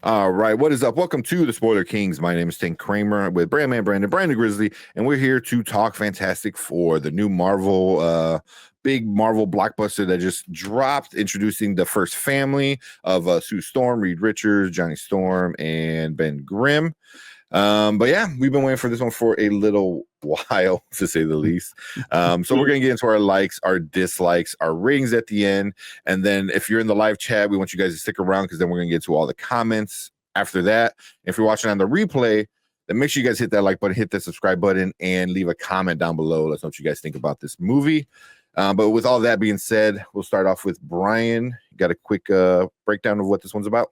All right, what is up? Welcome to the Spoiler Kings. My name is Tank Kramer with Brandman Brandon Grizzly, and we're here to talk Fantastic Four, the new big Marvel blockbuster that just dropped, introducing the first family of Sue Storm, Reed Richards, Johnny Storm, and Ben Grimm. But yeah, we've been waiting for this one for a little while, to say the least. So we're going to get into our likes, our dislikes, our ratings at the end. And then if you're in the live chat, we want you guys to stick around because then we're going to get to all the comments after that. If you're watching on the replay, then make sure you guys hit that like button, hit that subscribe button, and leave a comment down below. Let us know what you guys think about this movie. But with all that being said, we'll start off with Brian. You got a quick breakdown of what this one's about?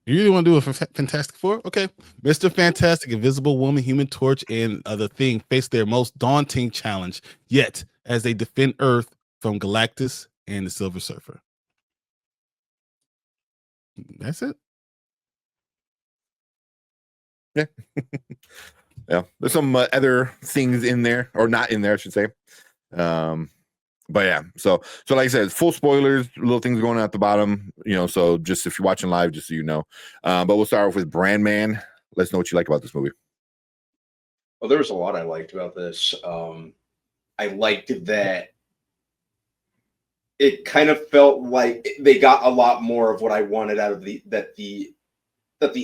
You really want to do a Fantastic Four? Okay. Mr. Fantastic, Invisible Woman, Human Torch, and the Thing face their most daunting challenge yet as they defend Earth from Galactus and the Silver Surfer. That's it. Yeah. Yeah. There's some other things in there, or not in there, I should say. But yeah, so like I said, full spoilers, little things going on at the bottom, so just if you're watching live, just so you know. But we'll start off with Brandman. Let's know what you like about this movie. Well, there was a lot I liked about this. I liked that it kind of felt like they got a lot more of what I wanted out of the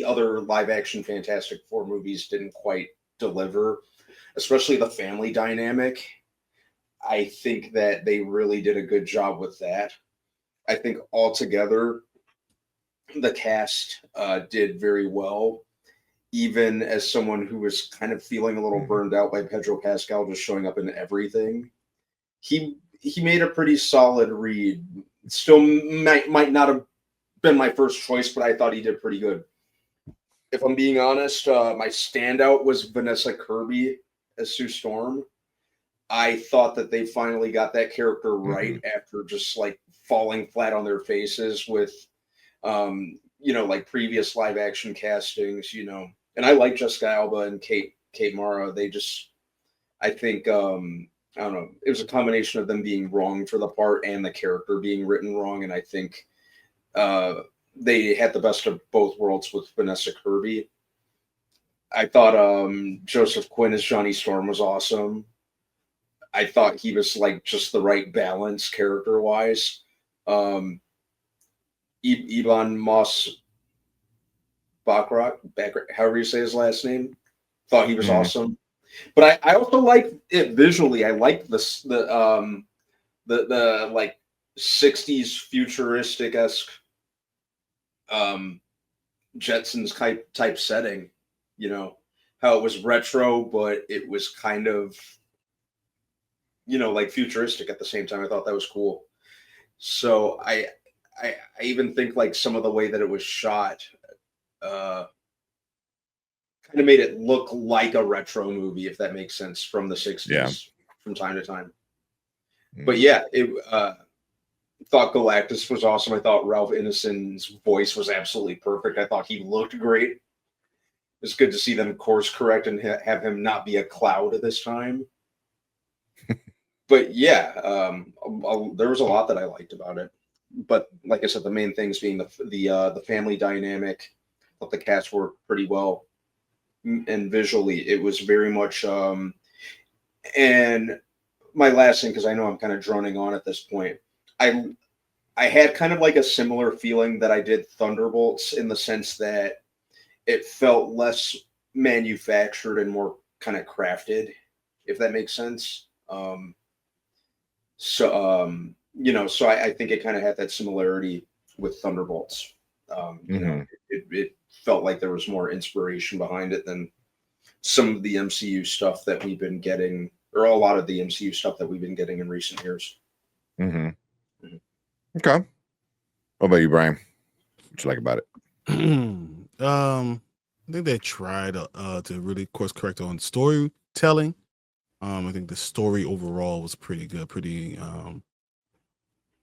other live action Fantastic Four movies didn't quite deliver, especially the family dynamic. I think that they really did a good job with that. I think altogether, the cast did very well. Even as someone who was kind of feeling a little burned out by Pedro Pascal just showing up in everything, he made a pretty solid read. Still might not have been my first choice, but I thought he did pretty good. If I'm being honest, my standout was Vanessa Kirby as Sue Storm. I thought that they finally got that character right after just like falling flat on their faces with, like previous live action castings, and I like Jessica Alba and Kate Mara. They just, I think, I don't know, it was a combination of them being wrong for the part and the character being written wrong. And I think they had the best of both worlds with Vanessa Kirby. I thought Joseph Quinn as Johnny Storm was awesome. I thought he was like just the right balance character wise. Ivan Moss Baccarat, however you say his last name, thought he was awesome. But I also like it visually. I like the like 60s futuristic-esque Jetsons type setting, how it was retro, but it was kind of like futuristic at the same time. I thought that was cool. So I even think like some of the way that it was shot kind of made it look like a retro movie, if that makes sense, from the 60s from time to time. But yeah, thought Galactus was awesome. I thought Ralph Ineson's voice was absolutely perfect. I thought he looked great. It was good to see them course correct and have him not be a cloud at this time. But yeah, there was a lot that I liked about it. But like I said, the main things being the family dynamic. I thought the cast worked pretty well, and visually it was very much. And my last thing, because I know I'm kind of droning on at this point, I had kind of like a similar feeling that I did Thunderbolts, in the sense that it felt less manufactured and more kind of crafted, if that makes sense. So I think it kind of had that similarity with Thunderbolts. It felt like there was more inspiration behind it than some of the MCU stuff that we've been getting, or a lot of the MCU stuff that we've been getting in recent years. Okay. What about you, Brian? What you like about it? I think they tried to really course correct on storytelling. I think the story overall was pretty good, pretty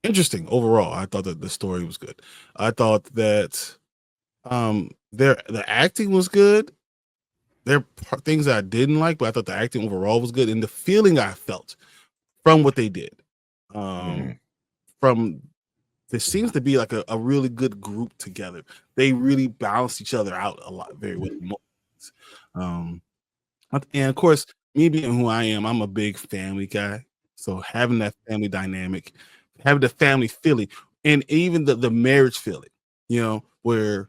interesting overall. I thought that the story was good. I thought that the acting was good. There are things that I didn't like, but I thought the acting overall was good, and the feeling I felt from what they did, from there seems to be like a really good group together. They really balance each other out a lot very well. And of course, me being who I am, I'm a big family guy. So having that family dynamic, having the family feeling, and even the marriage feeling, where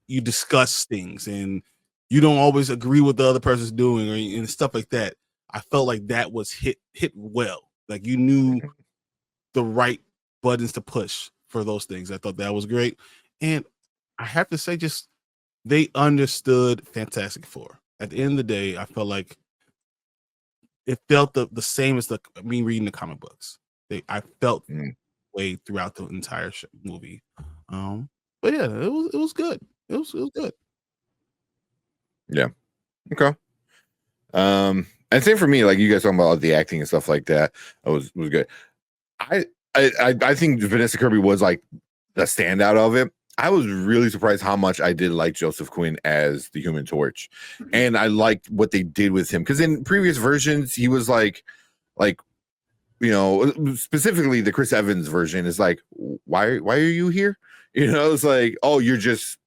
you discuss things and you don't always agree with the other person's doing and stuff like that. I felt like that was hit well. Like you knew the right buttons to push for those things. I thought that was great. And I have to say, just they understood Fantastic Four. At the end of the day, I felt like it felt the same as me reading the comic books. I felt way throughout the entire movie. But yeah, it was good. It was good. Yeah. Okay. And same for me, like you guys talking about the acting and stuff like that. It was good. I think Vanessa Kirby was like the standout of it. I was really surprised how much I did like Joseph Quinn as the Human Torch, and I liked what they did with him because in previous versions he was like specifically the Chris Evans version is like why are you here? It's like, oh, you're just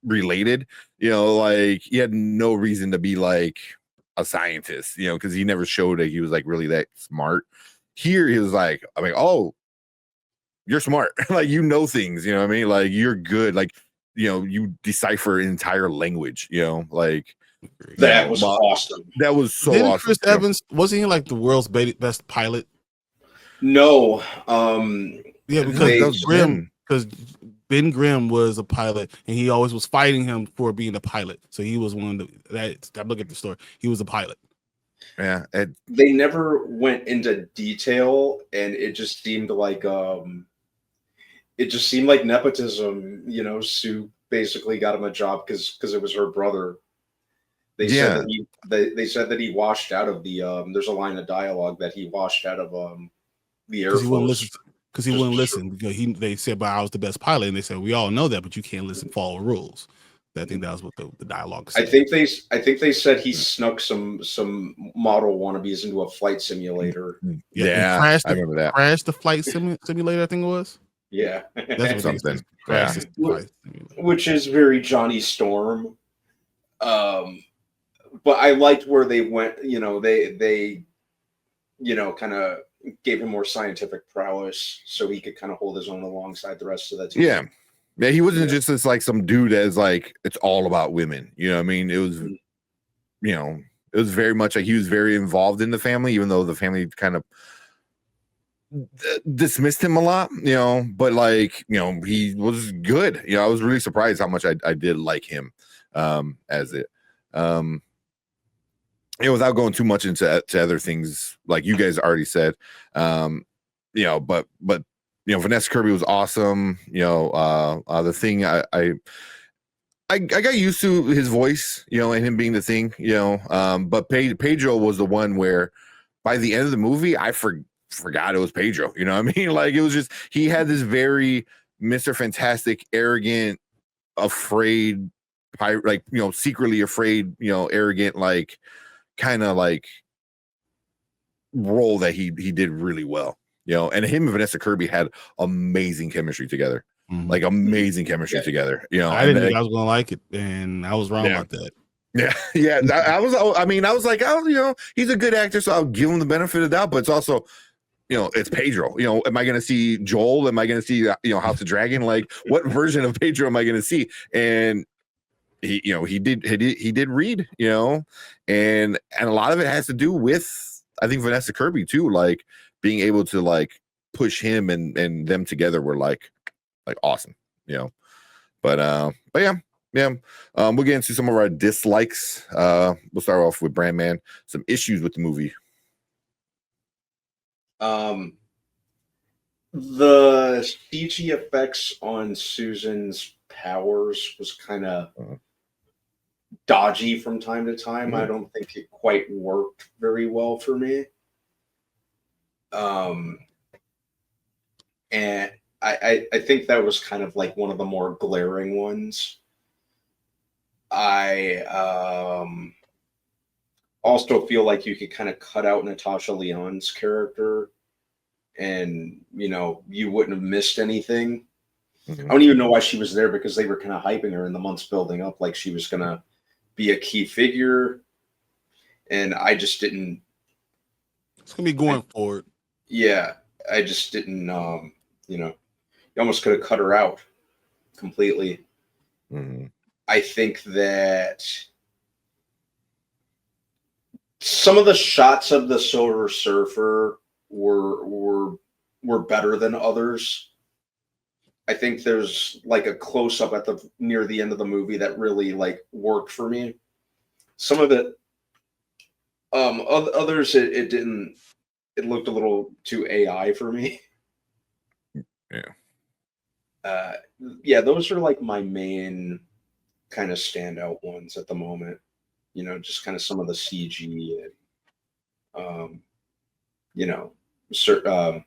related. Like he had no reason to be like a scientist, because he never showed that he was like really that smart. Here he was like, I mean, oh, you're smart. Like, things, what I mean? Like you're good. Like, you decipher an entire language, like that was awesome. That was so Didn't awesome. Chris Evans, wasn't he like the world's best pilot? No. Yeah, because Ben Grimm was a pilot, and he always was fighting him for being a pilot. So he was one of that. I look at the story. He was a pilot. Yeah, they never went into detail, and it just seemed like nepotism. Sue basically got him a job because it was her brother. They said that he washed out of the. There's a line of dialogue that he washed out of the Air Force. Because he wouldn't listen. Because they said, "But I was the best pilot," and they said, "We all know that, but you can't listen, follow rules." I think that was what the dialogue said. I think they said he snuck some model wannabes into a flight simulator. Yeah, I remember that. Crashed the flight simulator, I think it was. Yeah, that's something. Crashed which is very Johnny Storm. But I liked where they went. They kind of gave him more scientific prowess, so he could kind of hold his own alongside the rest of the team. Yeah, he wasn't just this like some dude that's like it's all about women. You know what I mean? It was, it was very much like he was very involved in the family, even though the family kind of dismissed him a lot. But like he was good. I was really surprised how much I did like him as it. Without going too much into other things, like you guys already said, but Vanessa Kirby was awesome. The thing I got used to his voice, and him being the thing, but Pedro was the one where by the end of the movie, I forgot it was Pedro. You know what I mean? Like it was just, he had this very Mr. Fantastic, arrogant, afraid, like, secretly afraid, arrogant, like kind of like role that he did really well. And him and Vanessa Kirby had amazing chemistry together. Like amazing chemistry together. I didn't think I was gonna like it, and I was wrong about that. Yeah. I was like, oh, he's a good actor, so I'll give him the benefit of the doubt. But it's also, it's Pedro. Am I gonna see Joel? Am I gonna see House of Dragon? Like, what version of Pedro am I gonna see? And he did read, and a lot of it has to do with, I think, Vanessa Kirby too, like being able to like push him and them together were like awesome, but yeah. We'll get into some of our dislikes. We'll start off with Brandman. Some issues with the movie. The CG effects on Susan's powers was kind of dodgy from time to time. I don't think it quite worked very well for me. And I think that was kind of like one of the more glaring ones. I also feel like you could kind of cut out Natasha Lyonne's character and you wouldn't have missed anything. Mhm. I don't even know why she was there, because they were kind of hyping her in the months building up like she was gonna be a key figure, and I just didn't. It's gonna be going forward. Yeah, I just didn't. You almost could have cut her out completely. Mhm. I think that some of the shots of the Silver Surfer were better than others. I think there's like a close up at the near the end of the movie that really like worked for me. Some of it, others it didn't. It looked a little too AI for me. Yeah. Yeah, those are like my main kind of standout ones at the moment. Just kind of some of the CG and you know, certain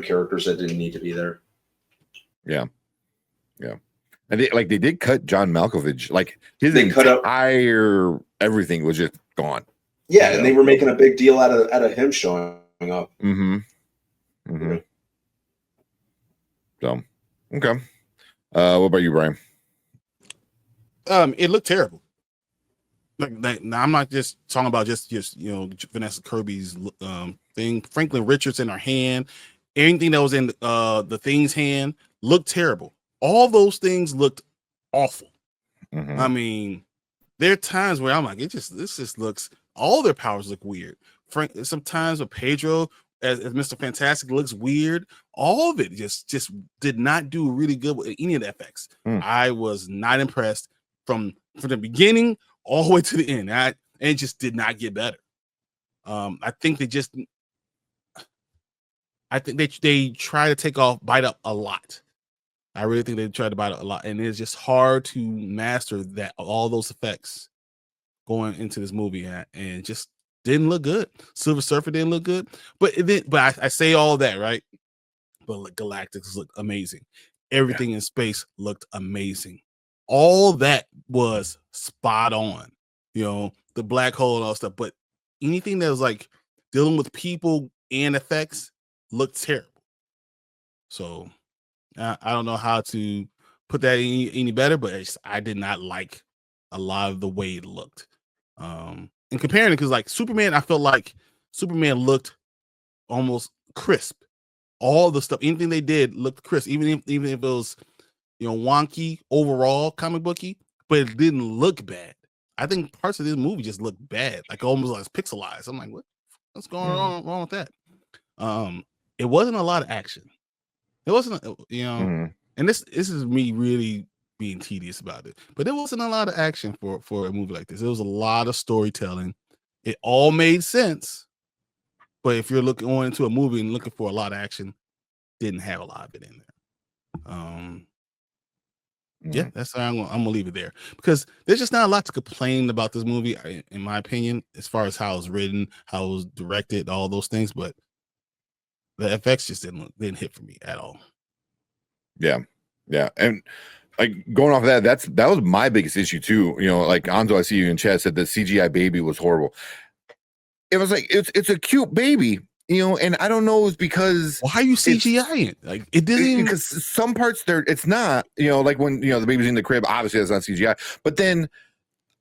characters that didn't need to be there. Yeah. And they did cut John Malkovich. Like his They cut out, entire everything was just gone. yeah, and they were making a big deal out of him showing up. Mm-hmm. Mm-hmm. So, okay. What about you, Brian? It looked terrible. Like now, I'm not just talking about just Vanessa Kirby's thing. Franklin Richards in her hand, anything that was in the Thing's hand looked terrible. All those things looked awful. Mm-hmm. I mean, there are times where I'm like, this just looks. All their powers look weird. Sometimes with Pedro as Mr. Fantastic looks weird. All of it just did not do really good with any of the effects. I was not impressed from the beginning all the way to the end. And it just did not get better. I think they try to bite up a lot. I really think they tried to bite up a lot, and it's just hard to master all those effects going into this movie, and it just didn't look good. Silver Surfer didn't look good, but I say all that, right? But Galactus looked amazing. Everything in space looked amazing. All that was spot on. The black hole and all stuff, but anything that was like dealing with people and effects looked terrible. So I don't know how to put that any better, but I did not like a lot of the way it looked. And comparing it, because like Superman, I felt like Superman looked almost crisp. All the stuff, anything they did looked crisp, even if it was wonky overall, comic booky, but it didn't look bad. I think parts of this movie just looked bad, like almost like pixelized. I'm like, what's going wrong with that? It wasn't a lot of action. It wasn't, and this is me really being tedious about it, but there wasn't a lot of action for a movie like this. There was a lot of storytelling. It all made sense, but if you're looking on into a movie and looking for a lot of action, didn't have a lot of it in there. Yeah, that's why I'm gonna leave it there, because there's just not a lot to complain about this movie, in my opinion, as far as how it's written, how it was directed, all those things. But the effects just didn't hit for me at all. Yeah, and like going off of that was my biggest issue too. Like Anzo, I see you in chat, said the CGI baby was horrible. It was like it's a cute baby, and I don't know, it's because why are you CGI it? Like it doesn't, because some parts it's not, like when the baby's in the crib, obviously that's not CGI, but then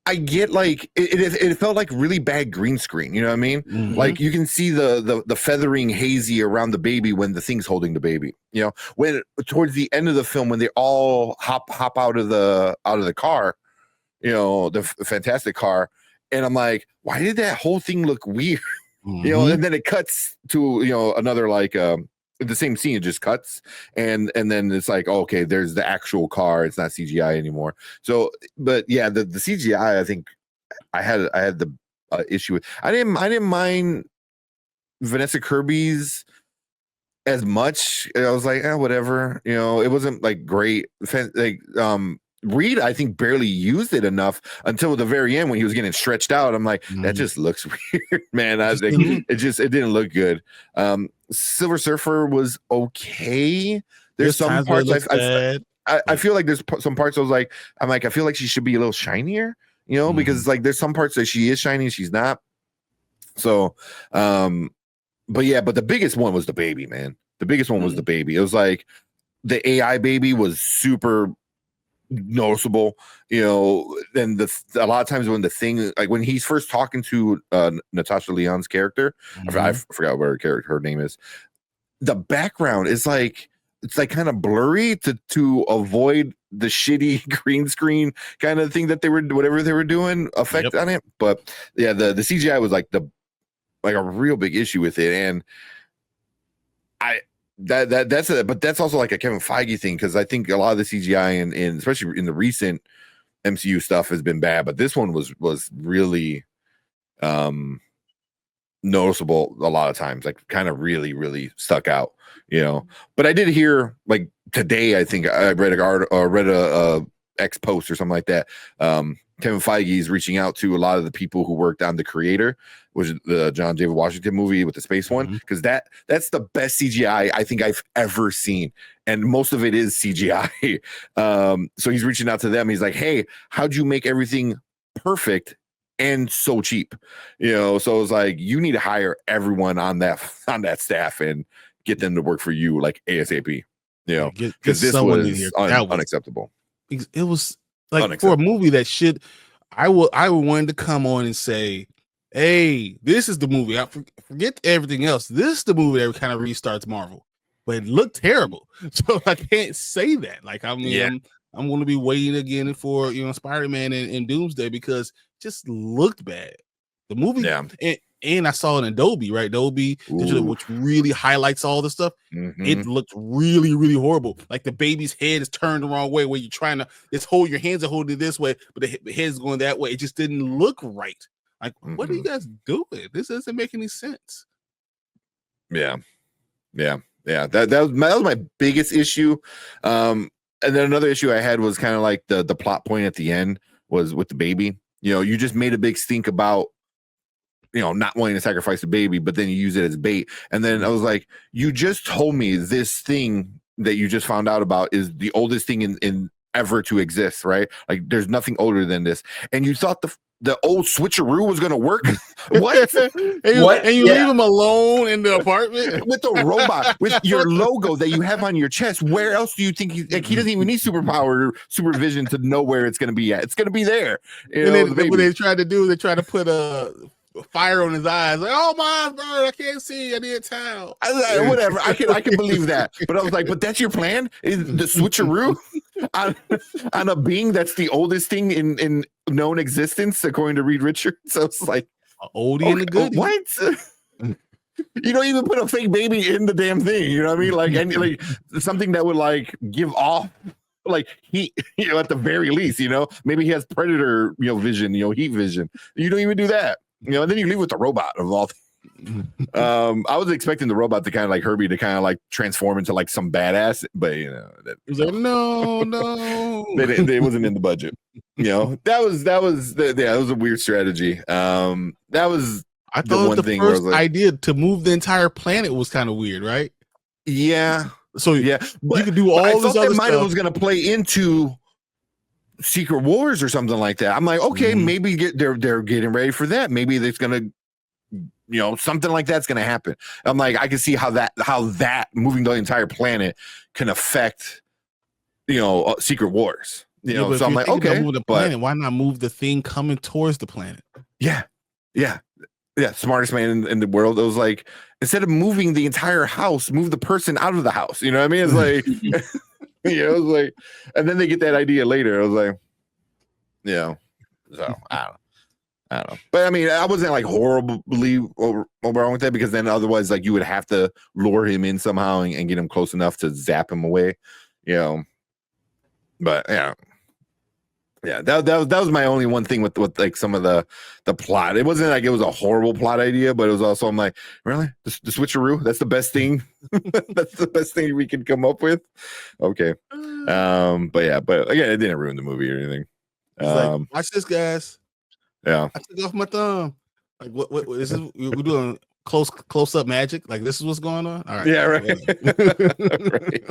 I get like it felt like really bad green screen. You know what I mean? Mm-hmm. Like you can see the feathering hazy around the baby when the thing's holding the baby. When towards the end of the film, when they all hop out of the car, the Fantastic car, and I'm like, why did that whole thing look weird? Mm-hmm. And then it cuts to another like the same scene, it just cuts, and then it's like, oh, okay, there's the actual car, it's not CGI anymore. So but yeah, the CGI, I think I had the issue with. I didn't mind Vanessa Kirby's as much. I was like, whatever, it wasn't like great. Like Reed, I think, barely used it enough until the very end when he was getting stretched out. I'm like, that just looks weird, man. I think it didn't look good. Silver Surfer was okay. There's some parts I feel like there's some parts I feel like she should be a little shinier, because like there's some parts that she is shiny, she's not. So but the biggest one was the baby, man. The biggest one was the baby. It was like the AI baby was super noticeable, you know. And a lot of times when the thing, like when he's first talking to Natasha Lyonne's character, I forgot what her name is. The background is like, it's like kind of blurry to avoid the shitty green screen kind of thing that they were, whatever they were doing, effect on it. But yeah, the CGI was like a real big issue with it, and that's also like a Kevin Feige thing, because I think a lot of the CGI and especially in the recent MCU stuff has been bad, but this one was really noticeable a lot of times, like kind of really stuck out, you know. But I did hear, like today, I think I read a X post or something like that. Kevin Feige is reaching out to a lot of the people who worked on The Creator, which is the John David Washington movie with the space one, because that's the best CGI I think I've ever seen, and most of it is CGI. So he's reaching out to them. He's like, "Hey, how'd you make everything perfect and so cheap?" You know, so it's like, you need to hire everyone on that staff and get them to work for you like ASAP. You know, because this was unacceptable. It was like, for a movie that should, I wanted to come on and say, hey, this is the movie. I forget everything else. This is the movie that kind of restarts Marvel, but it looked terrible. So I can't say that. Like, I mean, I'm going to be waiting again for, you know, Spider-Man and Doomsday, because it just looked bad. The movie, and I saw it in Adobe, right? Adobe Digital, which really highlights all the stuff. It looked really horrible. Like the baby's head is turned the wrong way, where you're trying to hold your hands are holding this way, but the head's going that way. It just didn't look right. Like, what are you guys doing? This doesn't make any sense. Yeah. That was my biggest issue. And then another issue I had was kind of like the plot point at the end was with the baby. You know, you just made a big stink about, you know, not wanting to sacrifice the baby, but then you use it as bait. And then I was like, you just told me this thing that you just found out about is the oldest thing in ever to exist, right? Like, there's nothing older than this. And you thought the old switcheroo was going to work? What? And you leave him alone in the apartment with the robot, with your logo that you have on your chest. Where else do you think he doesn't even need superpower or supervision to know where it's going to be at? It's going to be there. You know, what they tried to do, they tried to put a fire on his eyes, like, oh my God, I can't see, I need a towel. I was like, whatever, I can believe that, but I was like, but that's your plan, is the switcheroo on a being that's the oldest thing in known existence, according to Reed Richards. So it's like, oldie and the goodie. What? You don't even put a fake baby in the damn thing, you know what I mean? Like something that would like give off like heat, you know, at the very least, you know, maybe he has predator, you know, vision, you know, heat vision. You don't even do that. You know, and then you leave with the robot of all things. I was expecting the robot to kind of like Herbie to kind of like transform into like some badass, but you know, it was like, no, it wasn't in the budget. You know, that was a weird strategy. That was, I thought the first idea to move the entire planet was kind of weird, right? Yeah. So yeah, but you could do all this other stuff. Was going to play into Secret Wars or something like that. I'm like, okay, maybe they're getting ready for that. Maybe there's gonna, you know, something like that's gonna happen. I'm like, I can see how that moving the entire planet can affect, you know, Secret Wars. You know, so I'm like, okay, move the planet, why not move the thing coming towards the planet? Yeah. Smartest man in the world. It was like, instead of moving the entire house, move the person out of the house. You know what I mean? It's like. Yeah, I was like, and then they get that idea later. I was like, yeah, so I don't know. But I mean, I wasn't like horribly wrong with that, because then otherwise, like, you would have to lure him in somehow and get him close enough to zap him away, you know. But yeah, that was my only one thing with like some of the plot. It wasn't like it was a horrible plot idea, but it was also, I'm like, really, the switcheroo? That's the best thing. That's the best thing we could come up with. Okay, but again, it didn't ruin the movie or anything. Like, watch this, guys. Yeah, I took off my thumb. Like, what is this? We're doing close up magic. Like, this is what's going on. All right. Yeah, right. Right.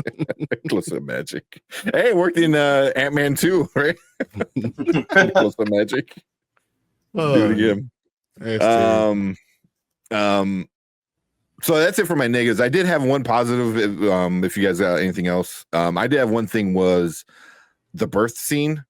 Close up magic. Hey, it worked in Ant-Man 2, right? Close up magic. Do it again. So that's it for my negatives. I did have one positive. If you guys got anything else, I did have one thing was the birth scene.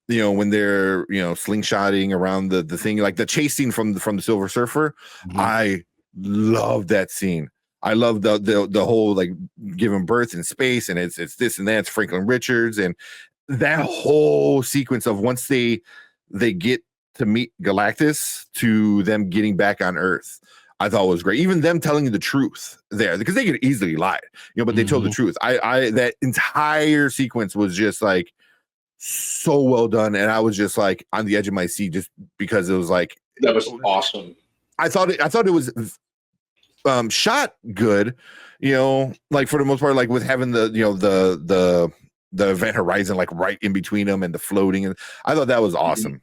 When they're slingshotting around the thing, like the chase scene from the Silver Surfer. Mhm. I love that scene. I love the whole like giving birth in space, and it's this and that. It's Franklin Richards, and that whole sequence of once they get to meet Galactus to them getting back on Earth. I thought was great. Even them telling you the truth there, because they could easily lie, but they told the truth. I that entire sequence was just like so well done, and I was just like on the edge of my seat just because it was like That was awesome. I thought it was shot good, like for the most part, like with having the event horizon like right in between them and the floating, and I thought that was awesome,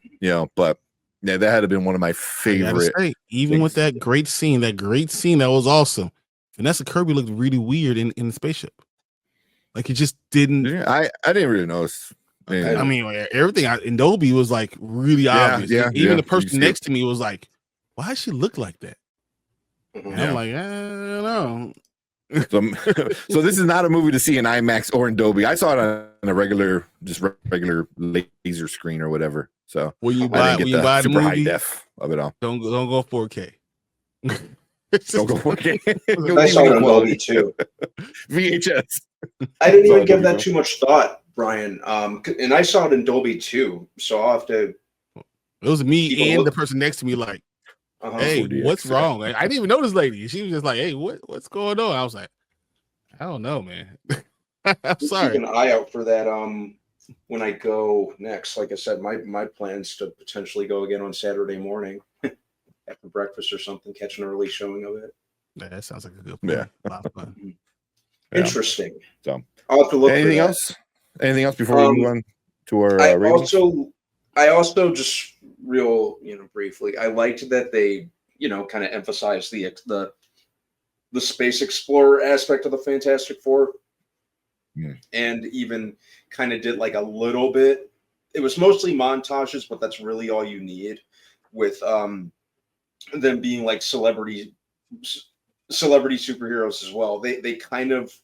but yeah, that had been one of my favorite. Even with that great scene, that was awesome. Vanessa Kirby looked really weird in the spaceship. Like it just didn't. Yeah, I didn't really notice. I mean, everything in Dolby was like really obvious. Even the person next to me was like, "Why does she look like that?" And I'm like, I don't know. So this is not a movie to see in IMAX or in Dolby. I saw it on a regular laser screen or whatever. So when you buy the super movie, high def of it all. Don't go 4K. Don't go 4K. I saw it on Dolby too. VHS. I didn't even give that too much thought, Brian. And I saw it in Dolby too. So I'll have to. It was me and the person next to me, like, "Hey, 4DX, what's wrong?" I didn't even know this lady. She was just like, "Hey, what's going on?" I was like, "I don't know, man." I'm sorry. Keep an eye out for that. When I go next, like I said, my plans to potentially go again on Saturday morning after breakfast or something, catch an early showing of it. Yeah, that sounds like a good plan. Yeah. A lot of fun. Interesting. So I'll have to look. Anything else? Anything else before we move on to our ratings? I also just real, briefly, I liked that they, kind of emphasized the space explorer aspect of the Fantastic Four. And even kind of did like a little bit. It was mostly montages, but that's really all you need with them being like celebrity superheroes as well. They kind of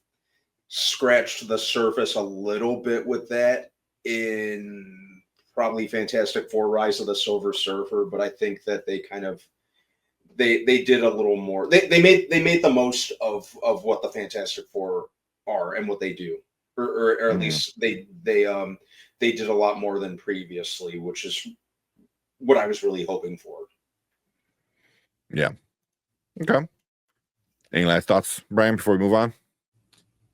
scratched the surface a little bit with that in probably Fantastic Four: Rise of the Silver Surfer, but I think that they kind of they did a little more. They made the most of what the Fantastic Four are and what they do, or at least they did a lot more than previously, which is what I was really hoping for. Yeah. Okay. Any last thoughts, Brian, before we move on?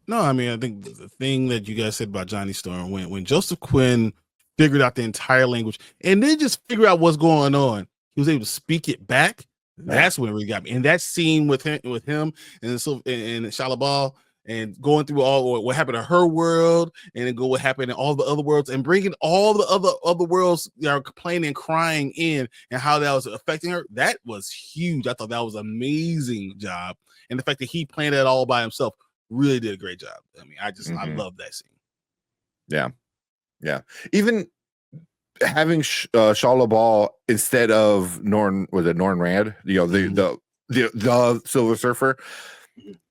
No, I mean, I think the thing that you guys said about Johnny Storm, when Joseph Quinn figured out the entire language and then just figure out what's going on, he was able to speak it back. That's when it really got me. And that scene with him and Shia LaBeouf and going through all what happened to her world and then go what happened in all the other worlds and bringing all the other worlds that are complaining and crying in and how that was affecting her. That was huge. I thought that was an amazing job. And the fact that he planned it all by himself really did a great job. I mean, I love that scene. Yeah. Even having Shia LaBeouf instead of Norn Rad, the Silver Surfer.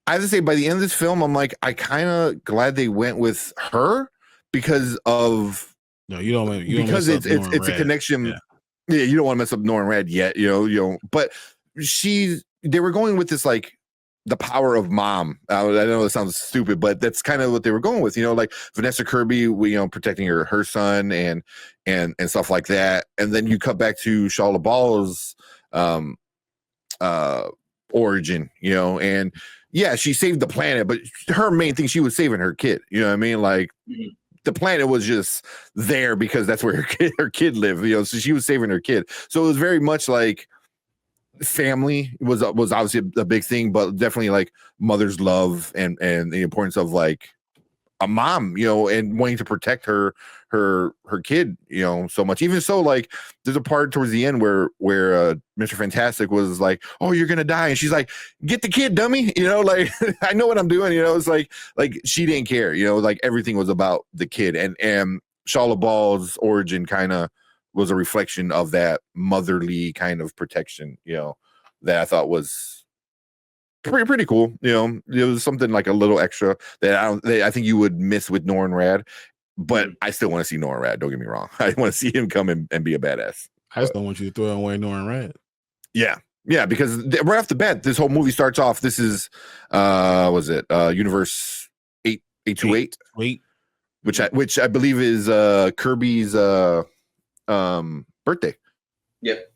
I have to say, by the end of this film, I'm like, I kind of glad they went with her because of because it's a connection. Yeah, you don't want to mess up Norn Rad yet, but they were going with this like the power of mom. I know that sounds stupid, but that's kind of what they were going with, like Vanessa Kirby, protecting her son and stuff like that. And then you cut back to Shia LaBeouf's origin, and yeah, she saved the planet, but her main thing, she was saving her kid. You know what I mean? Like the planet was just there because that's where her kid lived, so she was saving her kid. So it was very much like family was obviously a big thing, but definitely like mother's love and the importance of like a mom, and wanting to protect her kid, so much. Even so, like there's a part towards the end where Mr. Fantastic was like, "Oh, you're gonna die," and she's like, "Get the kid, dummy," like I know what I'm doing, it's like she didn't care, like everything was about the kid, and Shia LaBeouf's origin kind of was a reflection of that motherly kind of protection, that I thought was pretty cool. You know, it was something like a little extra that I think you would miss with Norrin Rad. But I still want to see Norrin Rad. Don't get me wrong. I want to see him come and be a badass. I just don't want you to throw away Norrin Rad. Yeah, because right off the bat, this whole movie starts off. This is was it Universe 828? Which I believe is Kirby's birthday. Yep.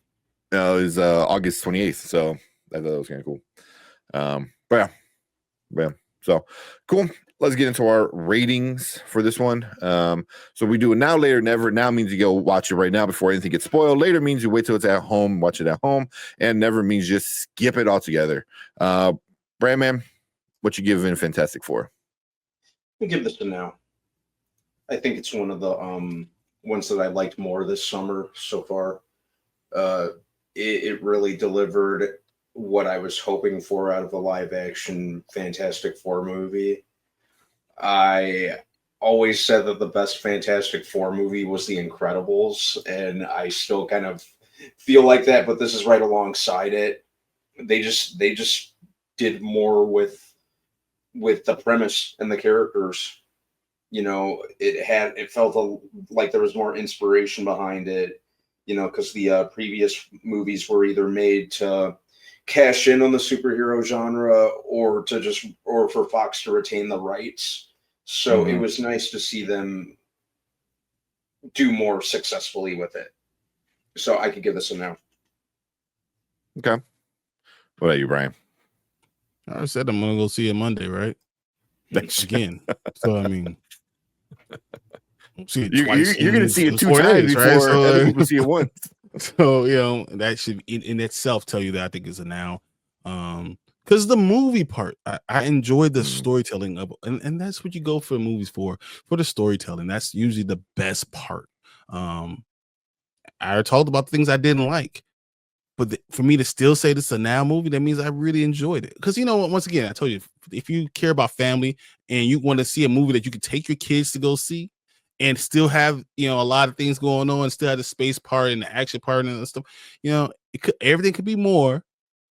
Is August 28th. So I thought that was kind of cool. But yeah. So cool. Let's get into our ratings for this one. So we do it now, later, never. Now means you go watch it right now before anything gets spoiled. Later means you wait till it's at home, watch it at home, and never means just skip it altogether. Brandman, what you giving Fantastic Four? I give this a now. I think it's one of the ones that I liked more this summer so far. It really delivered what I was hoping for out of a live action Fantastic Four movie. I always said that the best Fantastic Four movie was The Incredibles, and I still kind of feel like that, but this is right alongside it. They just did more with the premise and the characters. You know, it felt like there was more inspiration behind it, you know, because the previous movies were either made to cash in on the superhero genre or for Fox to retain the rights. So it was nice to see them do more successfully with it. So I could give this a no. Okay. What about you, Brian? I said I'm gonna go see it Monday, right? Again. So I mean, see it twice. You're gonna see it 2 times days, before right? So, other people see it once. So you know that should in itself tell you that I think is a now. Because the movie part, I enjoyed the storytelling of, and that's what you go for movies for the storytelling. That's usually the best part. I talked about things I didn't like, but for me to still say this is a now movie, that means I really enjoyed it. Because you know, once again, I told you, if you care about family and you want to see a movie that you can take your kids to go see, and still have, you know, a lot of things going on, still have the space part and the action part and stuff, you know, everything could be more.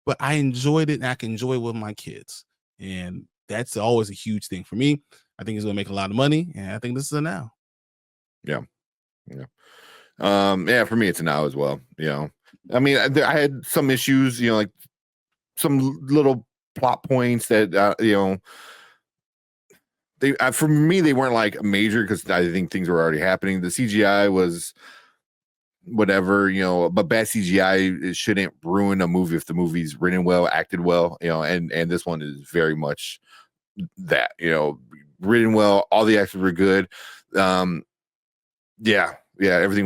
But I enjoyed it, and I can enjoy it with my kids, and that's always a huge thing for me. I think it's gonna make a lot of money, and I think this is a now. Yeah. For me, it's a now as well. You know, I mean, I had some issues, you know, like some little plot points that you know, they for me they weren't like major because I think things were already happening. The CGI was whatever, you know, but bad CGI, it shouldn't ruin a movie if the movie's written well, acted well, you know, and this one is very much that, you know, written well, all the actors were good. Everything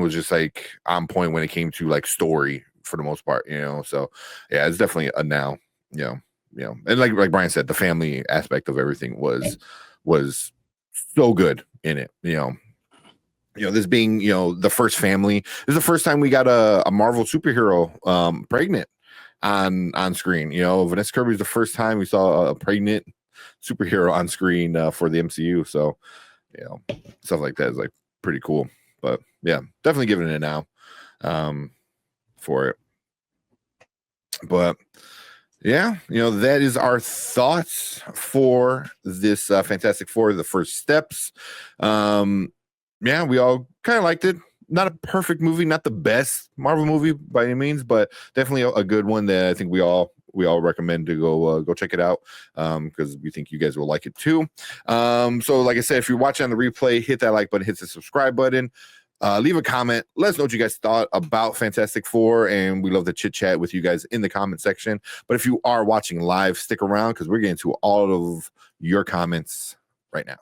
was just like on point when it came to like story for the most part, you know. So yeah, it's definitely a now, you know, and like Brian said, the family aspect of everything was so good in it, you know. You know, this being, you know, the first family. This is the first time we got a Marvel superhero pregnant on screen. You know, Vanessa Kirby is the first time we saw a pregnant superhero on screen for the MCU. So, you know, stuff like that is like pretty cool. But yeah, definitely giving it a now for it. But yeah, you know, that is our thoughts for this Fantastic Four, the first steps. Yeah, we all kind of liked it. Not a perfect movie, not the best Marvel movie by any means, but definitely a good one that I think we all recommend to go check it out because we think you guys will like it too. So like I said, if you're watching on the replay, hit that like button, hit the subscribe button. Leave a comment. Let us know what you guys thought about Fantastic Four, and we love to chit chat with you guys in the comment section. But if you are watching live, stick around because we're getting to all of your comments right now.